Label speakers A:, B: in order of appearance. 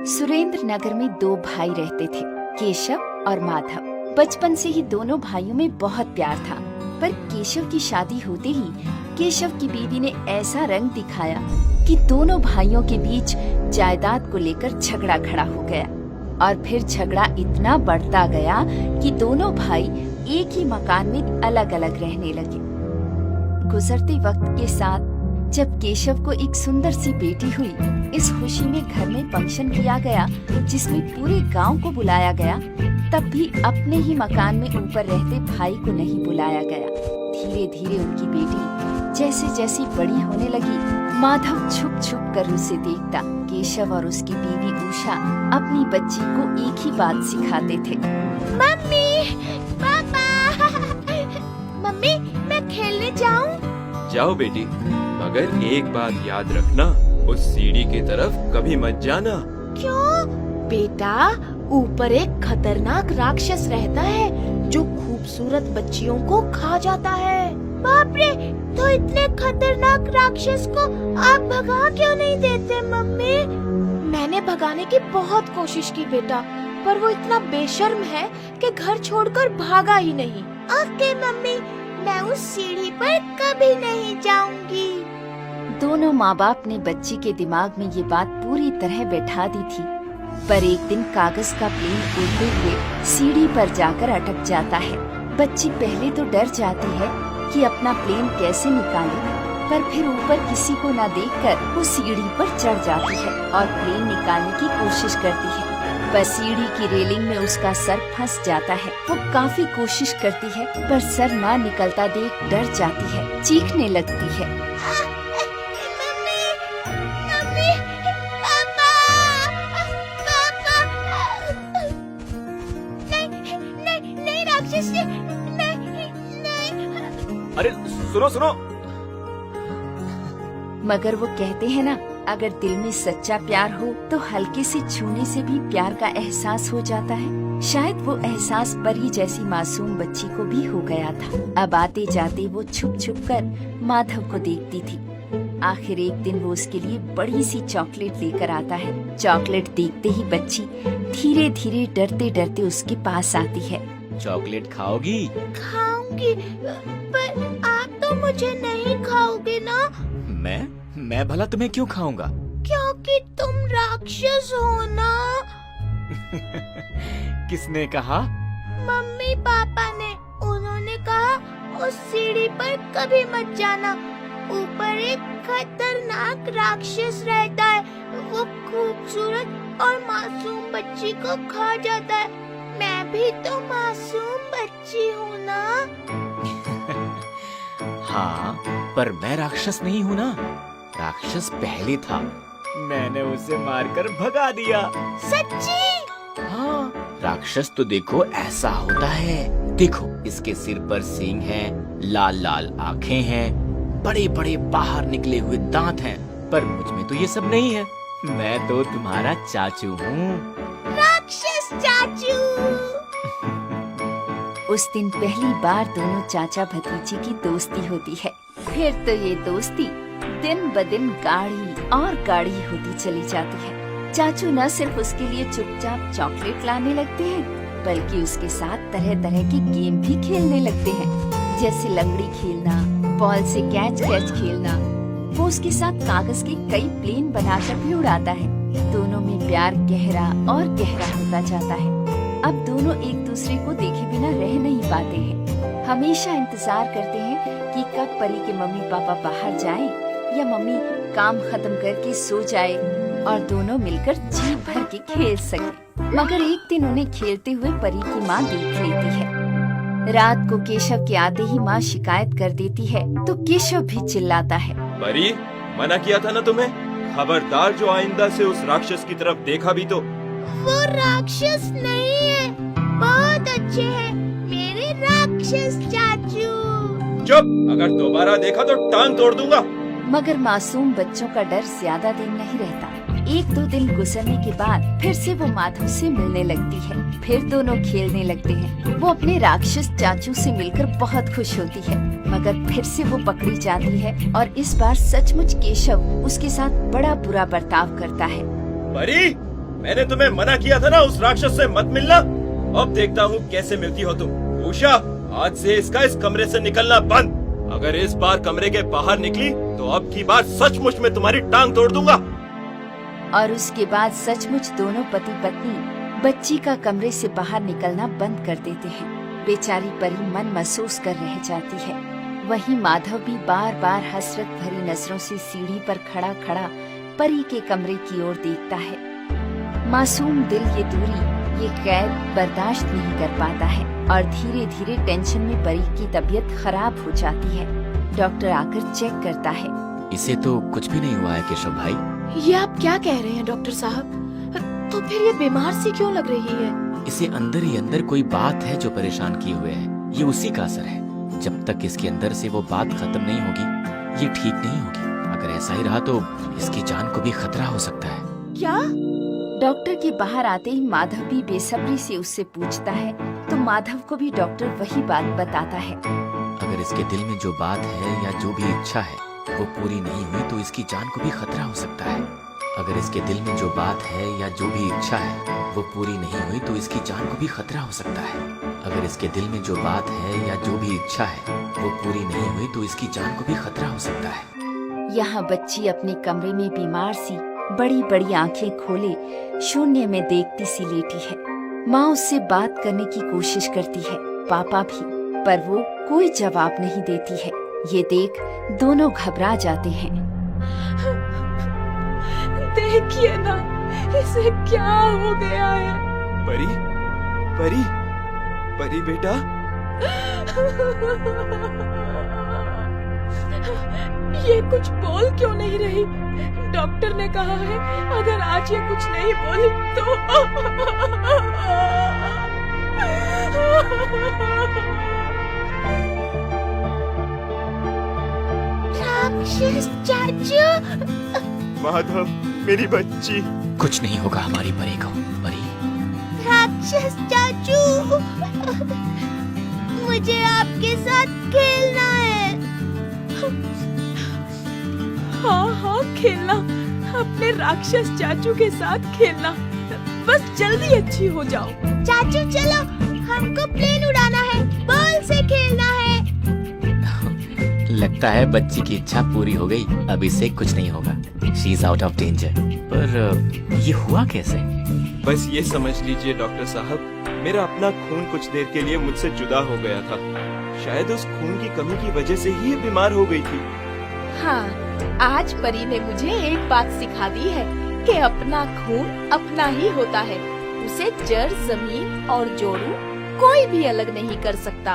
A: सुरेंद्र नगर में दो भाई रहते थे, केशव और माधव। बचपन से ही दोनों भाइयों में बहुत प्यार था, पर केशव की शादी होते ही केशव की बीवी ने ऐसा रंग दिखाया कि दोनों भाइयों के बीच जायदाद को लेकर झगड़ा खड़ा हो गया। और फिर झगड़ा इतना बढ़ता गया कि दोनों भाई एक ही मकान में अलग अलग रहने लगे। गुजरते वक्त के साथ जब केशव को एक सुंदर सी बेटी हुई, इस खुशी में घर में फंक्शन किया गया जिसमें पूरे गांव को बुलाया गया, तब भी अपने ही मकान में ऊपर रहते भाई को नहीं बुलाया गया। धीरे धीरे उनकी बेटी जैसे जैसे बड़ी होने लगी, माधव छुप छुप कर उसे देखता। केशव और उसकी बीवी उषा अपनी बच्ची को एक ही बात सिखाते थे,
B: मम्मी, पापा, मम्मी, मैं खेलने जाऊं?
C: जाओ बेटी, मगर एक बात याद रखना, उस सीढ़ी की तरफ कभी मत जाना।
B: क्यों? बेटा, ऊपर एक खतरनाक राक्षस रहता है जो खूबसूरत बच्चियों को खा जाता है। बाप रे, तो इतने खतरनाक राक्षस को आप भगा क्यों नहीं देते मम्मी? मैंने भगाने की बहुत कोशिश की बेटा, पर वो इतना बेशर्म है कि घर छोड़कर भागा ही नहीं। ओके मम्मी, मैं उस सीढ़ी पर कभी नहीं जाऊंगी।
A: दोनों माँ बाप ने बच्ची के दिमाग में ये बात पूरी तरह बैठा दी थी। पर एक दिन कागज का प्लेन उड़ते हुए सीढ़ी पर जाकर अटक जाता है। बच्ची पहले तो डर जाती है कि अपना प्लेन कैसे निकाले, पर फिर ऊपर किसी को न देखकर वो सीढ़ी पर चढ़ जाती है और प्लेन निकालने की कोशिश करती है। पर सीढ़ी की रेलिंग में उसका सर फंस जाता है। वो काफी कोशिश करती है, पर सर ना निकलता देख डर जाती है, चीखने लगती है,
B: मम्मी, मम्मी, पापा, पापा। नहीं, नहीं, नहीं राक्षस, नहीं, नहीं।
C: अरे सुनो सुनो।
A: मगर वो कहते हैं ना, अगर दिल में सच्चा प्यार हो तो हल्के से छूने से भी प्यार का एहसास हो जाता है। शायद वो एहसास परी जैसी मासूम बच्ची को भी हो गया था। अब आते जाते वो छुप छुप कर माधव को देखती थी। आखिर एक दिन वो उसके लिए बड़ी सी चॉकलेट लेकर आता है। चॉकलेट देखते ही बच्ची धीरे धीरे डरते डरते उसके पास आती है।
D: चॉकलेट खाओगी?
B: खाऊंगी, पर आप तो मुझे नहीं खाओगे ना?
D: मैं भला तुम्हें क्यों खाऊंगा?
B: क्योंकि तुम राक्षस हो ना।
D: किसने कहा?
B: मम्मी पापा ने। उन्होंने कहा उस सीढ़ी पर कभी मत जाना, ऊपर एक खतरनाक राक्षस रहता है। वो खूबसूरत और मासूम बच्ची को खा जाता है। मैं भी तो मासूम बच्ची हूँ ना।
D: हाँ, पर मैं राक्षस नहीं हूँ ना। राक्षस पहले था, मैंने उसे मारकर भगा दिया।
B: सच्ची?
D: हाँ, राक्षस तो देखो ऐसा होता है। देखो, इसके सिर पर सींग हैं, लाल लाल आँखें हैं, बड़े बड़े बाहर निकले हुए दांत हैं। पर मुझ में तो ये सब नहीं है। मैं तो तुम्हारा चाचू हूँ।
B: राक्षस चाचू।
A: उस दिन पहली बार दोनों चाचा भतीजे की दोस्ती होती है। फिर तो ये दोस्ती दिन ब दिन गाढ़ी और गाढ़ी होती चली जाती है। चाचू न सिर्फ उसके लिए चुपचाप चॉकलेट लाने लगते हैं, बल्कि उसके साथ तरह तरह के गेम भी खेलने लगते हैं, जैसे लंगड़ी खेलना, बॉल से कैच कैच खेलना। वो उसके साथ कागज के कई प्लेन बनाकर भी उड़ाता है। दोनों में प्यार गहरा और गहरा होता जाता है। अब दोनों एक दूसरे को देखे बिना रह नहीं पाते हैं। हमेशा इंतजार करते हैं कि कब परी के मम्मी पापा बाहर जाएं या मम्मी काम खत्म करके सो जाए और दोनों मिलकर जी भर के खेल सके। मगर एक दिन उन्हें खेलते हुए परी की माँ देख लेती है। रात को केशव के आते ही माँ शिकायत कर देती है, तो केशव भी चिल्लाता है,
C: परी, मना किया था ना तुम्हें, खबरदार जो आइंदा से उस राक्षस की तरफ देखा भी तो।
B: वो राक्षस नहीं है, बहुत अच्छे हैं मेरे राक्षस चाचू।
C: चुप, अगर दोबारा देखा तो टांग तोड़ दूंगा।
A: मगर मासूम बच्चों का डर ज्यादा दिन नहीं रहता। एक दो दिन गुजरने के बाद फिर से वो माधव से मिलने लगती है। फिर दोनों खेलने लगते हैं। वो अपने राक्षस चाचू से मिलकर बहुत खुश होती है, मगर फिर से वो पकड़ी जाती है और इस बार सचमुच केशव उसके साथ बड़ा बुरा बर्ताव करता है।
C: परी, मैंने तुम्हें मना किया था ना उस राक्षस से मत मिलना। अब देखता हूँ कैसे मिलती हो तुम। उषा, आज से इसका इस कमरे से निकलना बंद। अगर इस बार कमरे के बाहर निकली तो अब की बार सचमुच में तुम्हारी टांग तोड़ दूंगा।
A: और उसके बाद सचमुच दोनों पति पत्नी बच्ची का कमरे से बाहर निकलना बंद कर देते हैं। बेचारी परी मन महसूस कर रह जाती है। वहीं माधव भी बार बार हसरत भरी नजरों से सीढ़ी पर खड़ा खड़ा परी के कमरे की ओर देखता है। मासूम दिल ये दूरी, ये कैद बर्दाश्त नहीं कर पाता है और धीरे धीरे टेंशन में परी की तबीयत खराब हो जाती है। डॉक्टर आकर चेक करता है।
D: इसे तो कुछ भी नहीं हुआ है केशव भाई।
B: ये आप क्या कह रहे हैं डॉक्टर साहब? तो फिर ये बीमार सी क्यों लग रही है?
D: इसे अंदर ही अंदर कोई बात है जो परेशान किए हुए है। ये उसी का असर है। जब तक इसके अंदर से वो बात खत्म नहीं होगी ये ठीक नहीं होगी। अगर ऐसा ही रहा तो इसकी जान को भी खतरा हो सकता है।
B: क्या?
A: डॉक्टर के बाहर आते ही माधव भी बेसब्री से उससे पूछता है तो माधव को भी डॉक्टर वही बात बताता है।
D: अगर इसके दिल में जो बात है या जो भी इच्छा है वो पूरी नहीं हुई तो इसकी जान को भी खतरा हो सकता है। अगर इसके दिल में जो बात है या जो भी इच्छा है वो पूरी नहीं हुई तो इसकी जान को भी खतरा हो सकता है। अगर इसके दिल में जो बात है या जो भी इच्छा है वो पूरी नहीं हुई तो इसकी जान को भी खतरा हो सकता है।
A: यहाँ बच्ची अपने कमरे में बीमार सी बड़ी बड़ी आंखें खोले शून्य में देखती सी लेटी है। माँ उससे बात करने की कोशिश करती है, पापा भी, पर वो कोई जवाब नहीं देती है। ये देख दोनों घबरा जाते हैं।
B: देखिए ना, इसे क्या हो गया है?
C: परी, परी, परी बेटा।
B: ये कुछ बोल क्यों नहीं रही? डॉक्टर ने कहा है अगर आज ये कुछ नहीं बोली तो राक्षस चाचू।
C: माधव, मेरी बच्ची।
D: कुछ नहीं होगा हमारी परी को। परी,
B: राक्षस चाचू, मुझे आपके साथ खेलना है। हाँ हाँ खेलना, अपने राक्षस चाचू के साथ खेलना। बस जल्दी अच्छी हो जाओ। चाचू चलो, हमको प्लेन उड़ाना है, बॉल से खेलना है।
D: लगता है बच्ची की इच्छा पूरी हो गई। अब इसे कुछ नहीं होगा। She is out of danger. पर ये हुआ कैसे?
C: बस ये समझ लीजिए डॉक्टर साहब, मेरा अपना खून कुछ देर के लिए मुझसे जुदा हो गया था। शायद उस खून की कमी की वजह से ही ये बीमार हो गई थी।
B: हाँ, आज परी ने मुझे एक बात सिखा दी है कि अपना खून अपना ही होता है। उसे जड़, जमीन और जोड़ू कोई भी अलग नहीं कर सकता।